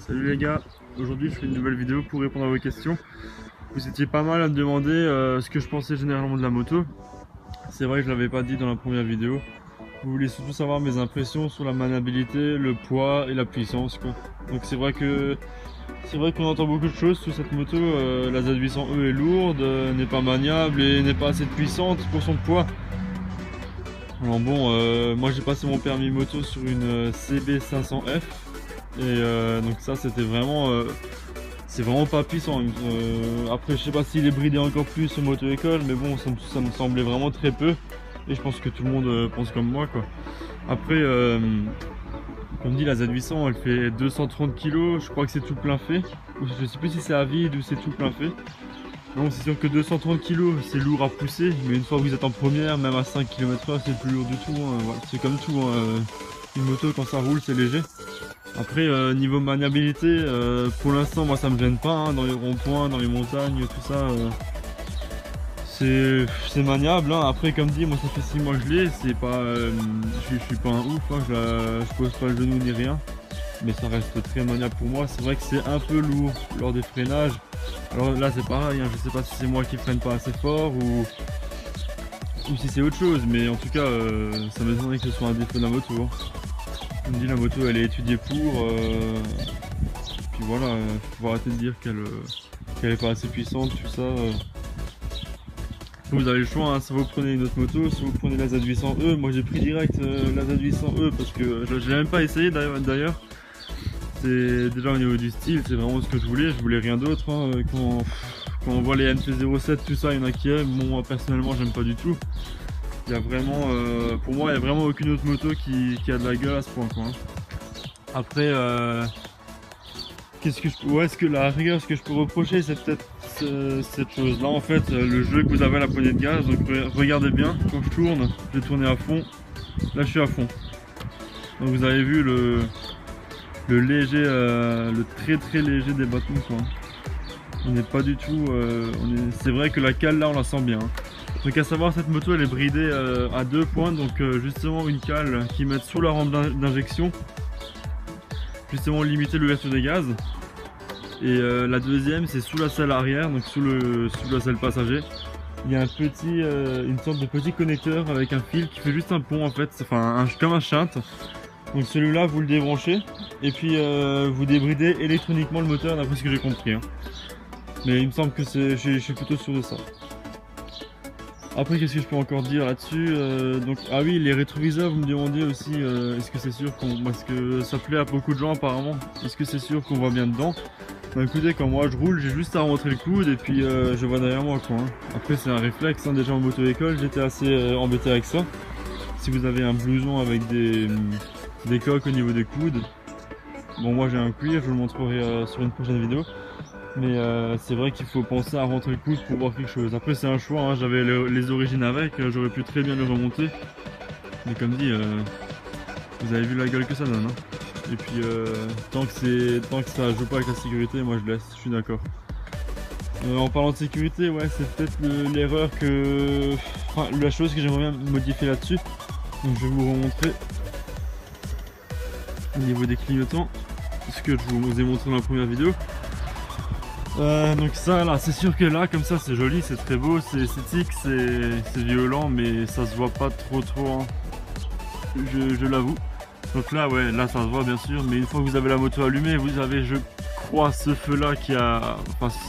Salut les gars, aujourd'hui je fais une nouvelle vidéo pour répondre à vos questions. Vous étiez pas mal à me demander ce que je pensais généralement de la moto. C'est vrai que je l'avais pas dit dans la première vidéo. Vous voulez surtout savoir mes impressions sur la maniabilité, le poids et la puissance quoi. Donc c'est vrai qu'on entend beaucoup de choses sur cette moto. La Z800E est lourde, n'est pas maniable et n'est pas assez puissante pour son poids. Alors bon, moi j'ai passé mon permis moto sur une CB500F. Et donc ça c'est vraiment pas puissant. Après je sais pas s'il est bridé encore plus au moto-école, mais bon ça me semblait vraiment très peu. Et je pense que tout le monde pense comme moi quoi. Après comme dit la Z800 elle fait 230 kg, je crois que c'est tout plein fait. Je sais plus si c'est à vide ou c'est tout plein fait. Bon c'est sûr que 230 kg c'est lourd à pousser, mais une fois que vous êtes en première, même à 5 km/h c'est plus lourd du tout. Hein. Voilà, c'est comme tout, hein. Une moto quand ça roule c'est léger. Après niveau maniabilité, pour l'instant moi ça me gêne pas hein, dans les ronds-points, dans les montagnes, tout ça. C'est maniable hein. Après comme dit, moi ça fait 6 mois que je l'ai, c'est pas, je suis pas un ouf, hein, je pose pas le genou ni rien. Mais ça reste très maniable pour moi. C'est vrai que c'est un peu lourd lors des freinages. Alors là c'est pareil, hein, je sais pas si c'est moi qui freine pas assez fort ou si c'est autre chose. Mais en tout cas ça m'étonnerait que ce soit un défaut de la moto. Hein. Comme dit, la moto elle est étudiée pour, puis voilà, faut arrêter de dire qu'elle est pas assez puissante, tout ça. Vous avez le choix, hein, si vous prenez une autre moto, si vous prenez la Z800E, moi j'ai pris direct la Z800E parce que je l'ai même pas essayé d'ailleurs. C'est déjà au niveau du style, c'est vraiment ce que je voulais rien d'autre. Hein. Quand on voit les NT07, tout ça, il y en a qui aiment, bon moi personnellement j'aime pas du tout. Il y a vraiment, pour moi il n'y a vraiment aucune autre moto qui a de la gueule à ce point quoi. Hein. Après, est-ce que la rigueur, ce que je peux reprocher, c'est peut-être cette chose là en fait, le jeu que vous avez à la poignée de gaz. Donc regardez bien, quand je tourne, je vais tourner à fond, là je suis à fond. Donc vous avez vu le léger, le très léger des bâtons quoi. On n'est pas du tout, c'est vrai que la cale là on la sent bien. Hein. Donc à savoir, cette moto elle est bridée à 2 points, donc justement une cale qui met sous la rampe d'injection, justement limiter l'ouverture des gaz. Et la deuxième c'est sous la selle arrière, donc sous la selle passager. Il y a une sorte de petit connecteur avec un fil qui fait juste un pont en fait, enfin comme un shunt. Donc celui-là vous le débranchez et puis vous débridez électroniquement le moteur d'après ce que j'ai compris. Hein. Mais il me semble que je suis plutôt sûr de ça. Après qu'est-ce que je peux encore dire là-dessus, donc ah oui, les rétroviseurs, vous me demandiez aussi est-ce que c'est sûr parce que ça plaît à beaucoup de gens apparemment, est-ce que c'est sûr qu'on voit bien dedans? Bah écoutez, quand moi je roule, j'ai juste à remontrer le coude et puis je vois derrière moi quoi. Hein. Après c'est un réflexe, hein, déjà en moto-école j'étais assez embêté avec ça. Si vous avez un blouson avec des coques au niveau des coudes, bon moi j'ai un cuir, je vous le montrerai sur une prochaine vidéo. Mais c'est vrai qu'il faut penser à rentrer le coude pour voir quelque chose. Après c'est un choix, hein. J'avais les origines avec, j'aurais pu très bien le remonter. Mais comme dit, vous avez vu la gueule que ça donne. Hein. Et puis tant que ça joue pas avec la sécurité, moi je laisse, je suis d'accord. En parlant de sécurité, ouais c'est peut-être l'erreur que... Enfin la chose que j'aimerais bien modifier là-dessus. Donc je vais vous remontrer au niveau des clignotants, ce que je vous ai montré dans la première vidéo. Donc ça là, c'est sûr que là comme ça c'est joli, c'est très beau, c'est esthétique, c'est violent, mais ça se voit pas trop hein. Je l'avoue. Donc là ouais, là ça se voit bien sûr, mais une fois que vous avez la moto allumée, vous avez je crois ce feu là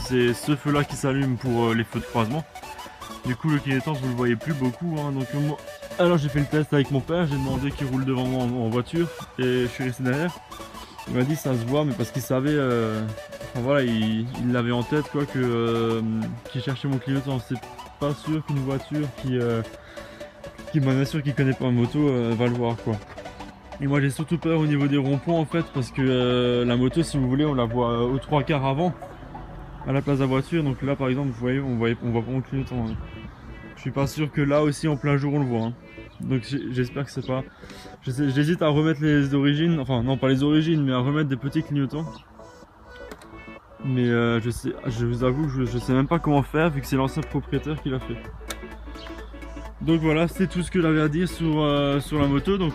c'est ce feu là qui s'allume pour les feux de croisement. Du coup le clignotant vous le voyez plus beaucoup hein. Donc moi, alors j'ai fait le test avec mon père, j'ai demandé qu'il roule devant moi en voiture et je suis resté derrière. Il m'a dit ça se voit, mais parce qu'il savait, enfin, voilà, il l'avait en tête quoi, qu'il cherchait mon clignotant. C'est pas sûr qu'une voiture qui m'en assure qu'il connaît pas ma moto va le voir quoi. Et moi j'ai surtout peur au niveau des ronds-points en fait, parce que la moto si vous voulez on la voit aux 3/4 avant à la place de la voiture. Donc là par exemple vous voyez on voit pas mon clignotant. Hein. Je suis pas sûr que là aussi en plein jour on le voit. Hein. Donc j'espère que c'est pas... J'hésite à remettre les origines, enfin non pas les origines, mais à remettre des petits clignotants. Mais je vous avoue que je sais même pas comment faire vu que c'est l'ancien propriétaire qui l'a fait. Donc voilà, c'est tout ce que j'avais à dire sur la moto. Donc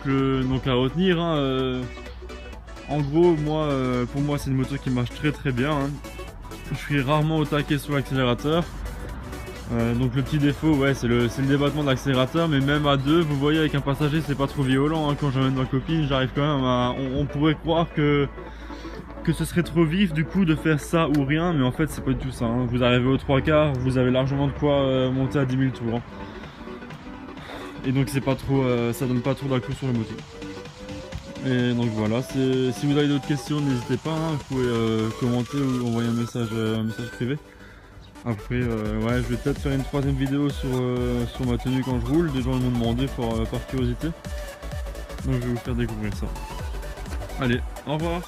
à retenir, hein, En gros, moi, pour moi, c'est une moto qui marche très bien, hein. Je suis rarement au taquet sur l'accélérateur. Donc le petit défaut, ouais, c'est le débattement de l'accélérateur, mais même à deux, vous voyez, avec un passager, c'est pas trop violent, hein. Quand j'emmène ma copine, j'arrive quand même à... On pourrait croire que ce serait trop vif du coup de faire ça ou rien, mais en fait c'est pas du tout ça, hein. Vous arrivez aux 3/4, vous avez largement de quoi monter à 10 000 tours, hein. Et donc c'est pas trop, ça donne pas trop d'un coup sur le moto. Et donc voilà, si vous avez d'autres questions, n'hésitez pas, hein. Vous pouvez commenter ou envoyer un message privé. Après, ouais, je vais peut-être faire une troisième vidéo sur ma tenue quand je roule. Des gens m'ont demandé par curiosité. Donc je vais vous faire découvrir ça. Allez, au revoir!